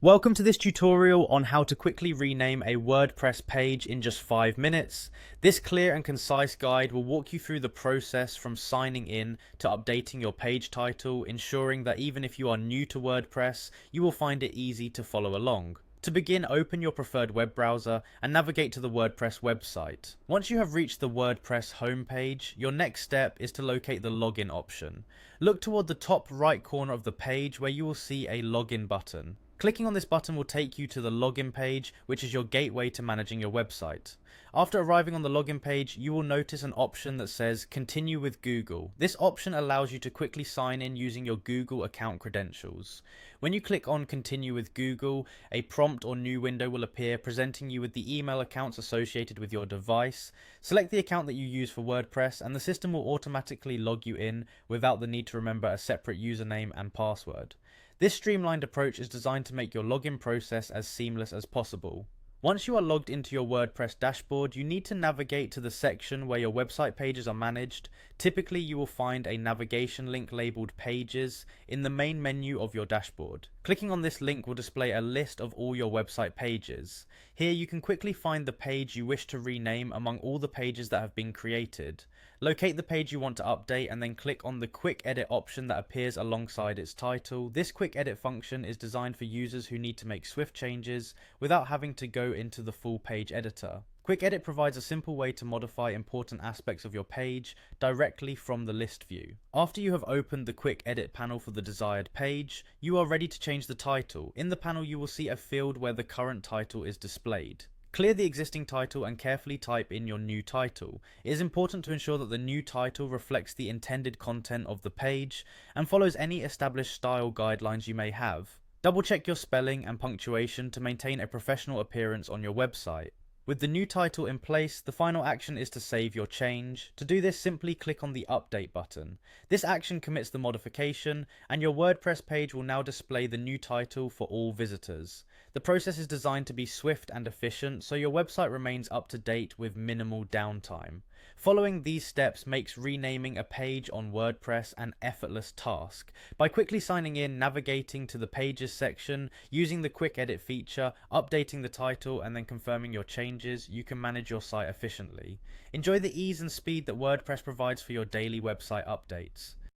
Welcome to this tutorial on how to quickly rename a WordPress page in just 5 minutes. This clear and concise guide will walk you through the process from signing in to updating your page title, ensuring that even if you are new to WordPress, you will find it easy to follow along. To begin, open your preferred web browser and navigate to the WordPress website. Once you have reached the WordPress homepage, your next step is to locate the login option. Look toward the top right corner of the page where you will see a login button. Clicking on this button will take you to the login page, which is your gateway to managing your website. After arriving on the login page, you will notice an option that says Continue with Google. This option allows you to quickly sign in using your Google account credentials. When you click on Continue with Google, a prompt or new window will appear presenting you with the email accounts associated with your device. Select the account that you use for WordPress and the system will automatically log you in without the need to remember a separate username and password. This streamlined approach is designed to make your login process as seamless as possible. Once you are logged into your WordPress dashboard, you need to navigate to the section where your website pages are managed. Typically, you will find a navigation link labeled Pages in the main menu of your dashboard. Clicking on this link will display a list of all your website pages. Here you can quickly find the page you wish to rename among all the pages that have been created. Locate the page you want to update and then click on the Quick Edit option that appears alongside its title. This Quick Edit function is designed for users who need to make swift changes without having to go into the full page editor. Quick Edit provides a simple way to modify important aspects of your page directly from the list view. After you have opened the Quick Edit panel for the desired page, you are ready to change the title. In the panel you will see a field where the current title is displayed. Clear the existing title and carefully type in your new title. It is important to ensure that the new title reflects the intended content of the page and follows any established style guidelines you may have. Double check your spelling and punctuation to maintain a professional appearance on your website. With the new title in place, the final action is to save your change. To do this, simply click on the Update button. This action commits the modification, and your WordPress page will now display the new title for all visitors. The process is designed to be swift and efficient, so your website remains up to date with minimal downtime. Following these steps makes renaming a page on WordPress an effortless task. By quickly signing in, navigating to the Pages section, using the Quick Edit feature, updating the title, and then confirming your changes, you can manage your site efficiently. Enjoy the ease and speed that WordPress provides for your daily website updates.